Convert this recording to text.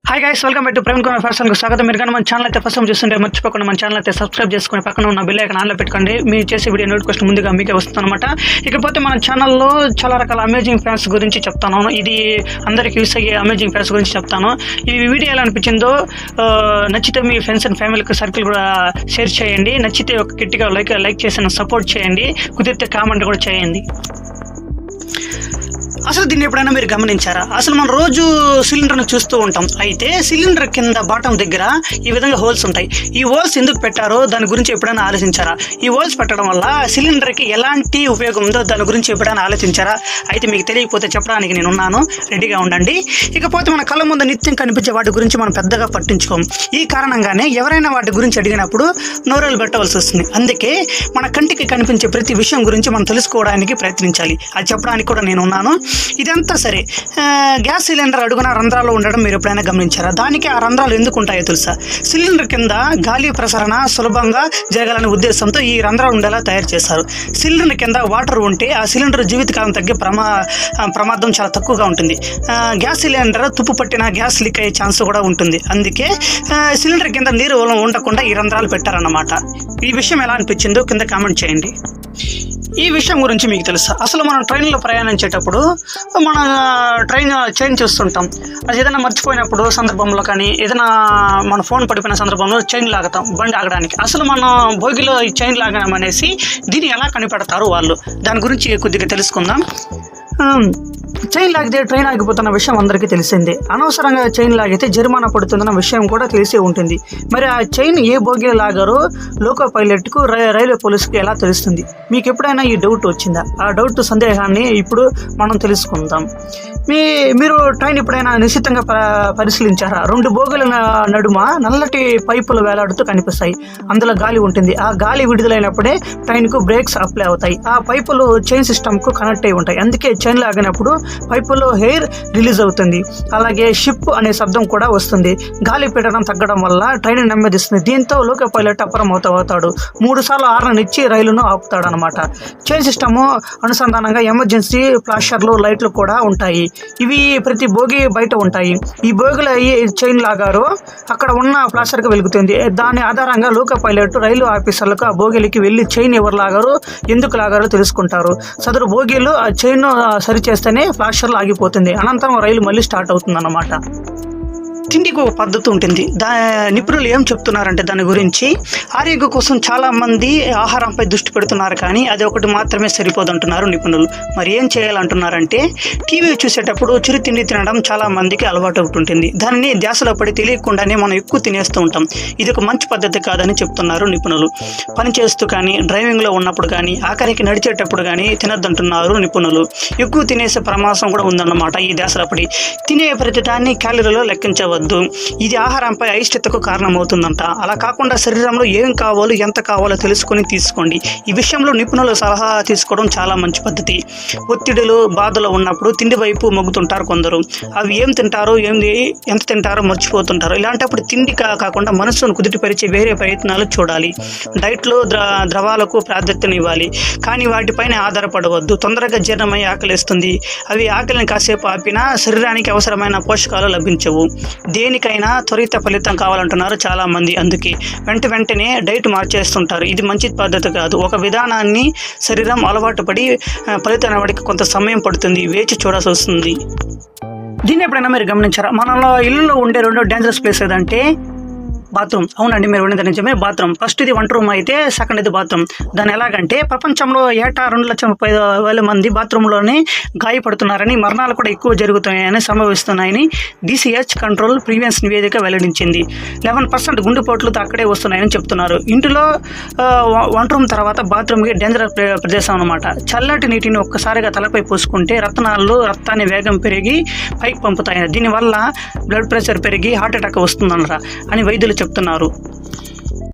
Hi guys, welcome back to Praveen Kumar పర్సన్కు స్వాగతం. మీరు కానీ మన ఛానల్ అయితే ఫస్ట్ టైం చూస్తుంటే మర్చిపోకుండా మన ఛానల్ అయితే సబ్స్క్రైబ్ చేసుకుని పక్కన ఉన్న బెల్ ఐకాన్ ఆన్లో పెట్టుకోండి. మీరు చేసే వీడియో నోటిఫికేషన్ ముందుగా మీకే వస్తుంది అనమాట. ఇకపోతే మన ఛానల్లో చాలా రకాల అమేజింగ్ ఫ్యాన్స్ గురించి చెప్తాను. ఇది అందరికి యూస్ అయ్యే అమేజింగ్ ఫ్యాన్స్ గురించి చెప్తాను. ఈ వీడియో ఎలా అనిపించిందో నచ్చితే మీ ఫ్రెండ్స్ అండ్ ఫ్యామిలీకి సర్కిల్ కూడా షేర్ చేయండి. నచ్చితే ఒక గట్టిగా లైక్ చేసి సపోర్ట్ చేయండి. కుదిరితే కామెంట్ కూడా చేయండి. అసలు దీన్ని ఎప్పుడైనా మీరు గమనించారా? అసలు మనం రోజు సిలిండర్ను చూస్తూ ఉంటాం. అయితే సిలిండర్ కింద బాటం దగ్గర ఈ విధంగా హోల్స్ ఉంటాయి. ఈ హోల్స్ ఎందుకు పెట్టారో దాని గురించి ఎప్పుడైనా ఆలోచించారా? ఈ హోల్స్ పెట్టడం వల్ల సిలిండర్కి ఎలాంటి ఉపయోగం ఉందో దాని గురించి ఎప్పుడైనా ఆలోచించారా? అయితే మీకు తెలియకపోతే చెప్పడానికి నేను ఉన్నాను, రెడీగా ఉండండి. ఇకపోతే మన కళ్ళ ముందు నిత్యం కనిపించే వాటి గురించి మనం పెద్దగా పట్టించుకోం. ఈ కారణంగానే ఎవరైనా వాటి గురించి అడిగినప్పుడు నోరేలు పెట్టవలసి వస్తుంది. అందుకే మన కంటికి కనిపించే ప్రతి విషయం గురించి మనం తెలుసుకోవడానికి ప్రయత్నించాలి. అది చెప్పడానికి కూడా నేను ఉన్నాను. ఇదంతా సరే, గ్యాస్ సిలిండర్ అడుగున రంధ్రాలు ఉండడం మీరు ఎప్పుడైనా గమనించారా? దానికి ఆ రంధ్రాలు ఎందుకు ఉంటాయో తెలుసా? సిలిండర్ కింద గాలి ప్రసరణ సులభంగా జరగాలనే ఉద్దేశంతో ఈ రంధ్రాలు ఉండేలా తయారు చేశారు. సిలిండర్ కింద వాటర్ ఉంటే ఆ సిలిండర్ జీవితకాలం తగ్గే ప్రమాదం చాలా తక్కువగా ఉంటుంది. గ్యాస్ సిలిండర్ తుప్పు పట్టిన గ్యాస్ లీక్ అయ్యే ఛాన్స్ కూడా ఉంటుంది. అందుకే సిలిండర్ కింద నీరు ఉండకుండా ఈ రంధ్రాలు పెట్టారన్నమాట. ఈ విషయం ఎలా అనిపించిందో కింద కామెంట్ చేయండి. ఈ విషయం గురించి మీకు తెలుసా? అసలు మనం ట్రైన్లో ప్రయాణించేటప్పుడు మన ట్రైన్ చైన్ చూస్తుంటాం. అది ఏదైనా మర్చిపోయినప్పుడు సందర్భంలో కానీ ఏదైనా మన ఫోన్ పడిపోయిన సందర్భంలో చైన్ లాగుతాం బండి ఆగడానికి. అసలు మన భోగిలో ఈ చైన్ లాగడం అనేసి దీన్ని ఎలా కనిపెడతారు వాళ్ళు? దాని గురించి కొద్దిగా తెలుసుకుందాం. చైన్ లాగితే ట్రైన్ ఆగిపోతున్న విషయం అందరికీ తెలిసిందే. అనవసరంగా చైన్ లాగితే జరిమానా పడుతుందన్న విషయం కూడా తెలిసే ఉంటుంది. మరి ఆ చైన్ ఏ బోగిలో లాగారో లోకో పైలట్కు రైల్వే పోలీసుకి ఎలా తెలుస్తుంది? మీకు ఎప్పుడైనా ఈ డౌట్ వచ్చిందా? ఆ డౌట్ సందేహాన్ని ఇప్పుడు మనం తెలుసుకుందాం. మీరు ట్రైన్ ఎప్పుడైనా నిశ్చితంగా పరిశీలించారా? రెండు బోగుల నడుమ నల్లటి పైపులు వేలాడుతూ కనిపిస్తాయి. అందులో గాలి ఉంటుంది. ఆ గాలి విడుదలైనప్పుడే ట్రైన్కు బ్రేక్స్ అప్లై అవుతాయి. ఆ పైపులు చైన్ సిస్టమ్కు కనెక్ట్ అయి ఉంటాయి. అందుకే చైన్ లాగినప్పుడు పైపులో హెయిర్ రిలీజ్ అవుతుంది. అలాగే షిప్ అనే శబ్దం కూడా వస్తుంది. గాలి పీడనం తగ్గడం వల్ల ట్రైన్ నెమ్మదిస్తుంది. దీంతో లోకో పైలట్ అప్రమత్తమవుతాడు. 3 సార్లు హార్న్ ఇచ్చి రైలును ఆపుతాడు అనమాట. చైన్ సిస్టము అనుసంధానంగా ఎమర్జెన్సీ ఫ్లాషర్లు, లైట్లు కూడా ఉంటాయి. ఇవి ప్రతి బోగి బయట ఉంటాయి. ఈ బోగిలో చైన్ లాగారో అక్కడ ఉన్న ఫ్లాషర్కి వెలుగుతుంది. దాని ఆధారంగా లోకో పైలట్ రైలు ఆఫీసర్లకు ఆ బోగిలకి వెళ్ళి చైన్ ఎవరు లాగారో, ఎందుకు లాగారో తెలుసుకుంటారు. సదరు బోగీలు ఆ చైన్ సరిచేస్తేనే ఫ్లాషర్లు ఆగిపోతుంది. అనంతరం రైలు మళ్ళీ స్టార్ట్ అవుతుంది అన్నమాట. తిండికి ఒక పద్ధతి ఉంటుంది. నిపుణులు ఏం చెప్తున్నారంటే దాని గురించి, ఆరోగ్యం కోసం చాలామంది ఆహారంపై దృష్టి పెడుతున్నారు, కానీ అది ఒకటి మాత్రమే సరిపోదంటున్నారు నిపుణులు. మరి ఏం చేయాలంటున్నారంటే, టీవీ చూసేటప్పుడు చిరు తిండి తినడం చాలా మందికి అలవాటు ఉంటుంది. దానిని ధ్యాసలో పడి తెలియకుండానే మనం ఎక్కువ తినేస్తూ ఉంటాం. ఇది ఒక మంచి పద్ధతి కాదని చెప్తున్నారు నిపుణులు. పని చేస్తూ కానీ, డ్రైవింగ్లో ఉన్నప్పుడు కానీ, ఆఖరికి నడిచేటప్పుడు కానీ తినొద్దంటున్నారు నిపుణులు. ఎక్కువ తినేసే ప్రమాదం కూడా ఉందన్నమాట. ఈ ధ్యాసలో పడి తినే ప్రతిదాన్ని క్యాలరీలో లెక్కించవద్దు. ఇది ఆహారంపై అయిష్టతకు కారణమవుతుందంట. అలా కాకుండా శరీరంలో ఏం కావాలో, ఎంత కావాలో తెలుసుకొని తీసుకోండి. ఈ విషయంలో నిపుణుల సలహా తీసుకోవడం చాలా మంచి పద్ధతి. ఒత్తిడిలో, బాధలో ఉన్నప్పుడు తిండి వైపు మొగ్గుతుంటారు కొందరు. అవి ఏం తింటారో, ఎంత తింటారో మర్చిపోతుంటారు. ఇలాంటప్పుడు తిండి కాకుండా మనసును కుదిరిపరిచే వేరే ప్రయత్నాలు చూడాలి. డైట్లో ద్రవాలకు ప్రాధాన్యతనివ్వాలి, కానీ వాటిపైన ఆధారపడవద్దు. తొందరగా జీర్ణమై ఆకలిస్తుంది. అవి ఆకలిని కాసేపు ఆపినా శరీరానికి అవసరమైన పోషకాలు లభించవు. దేనికైనా త్వరిత ఫలితం కావాలంటున్నారు చాలా మంది. అందుకే వెంటనే డైట్ మార్చేస్తుంటారు. ఇది మంచి పద్ధతి కాదు. ఒక విధానాన్ని శరీరం అలవాటు పడి ఫలితం రావడానికి కొంత సమయం పడుతుంది. వేచి చూడాల్సి వస్తుంది. దీన్ని ఎప్పుడైనా మీరు గమనించారా? మనలో ఇల్లులో ఉండే 2 డేంజరస్ ప్లేస్ ఏదంటే బాత్రూమ్. అవునండి, మీరు విన్నది నిజమే. బాత్రూమ్ ఫస్ట్ ఇది వంట రూమ్ అయితే, సెకండ్ ఇది బాత్రూమ్. దాని ఎలాగంటే, ప్రపంచంలో ఏటా 2,30,000 మంది బాత్రూంలోనే గాయపడుతున్నారని, మరణాలు కూడా ఎక్కువ జరుగుతున్నాయని, సంభవిస్తున్నాయని DCH కంట్రోల్ ప్రివెన్స్ నివేదిక వెల్లడించింది. 11% గుండెపోట్లతో అక్కడే వస్తున్నాయని చెప్తున్నారు. ఇంటిలో వంట రూమ్ తర్వాత బాత్రూమ్కి డేంజర్ ప్రదేశం అనమాట. చల్లటి నీటిని ఒక్కసారిగా తలపై పోసుకుంటే రక్తాన్ని వేగం పెరిగి పైకి పంపుతాయి. దీనివల్ల బ్లడ్ ప్రెషర్ పెరిగి హార్ట్ అటాక్ వస్తుందన్నరా అని వైద్యులు చెప్తున్నారు.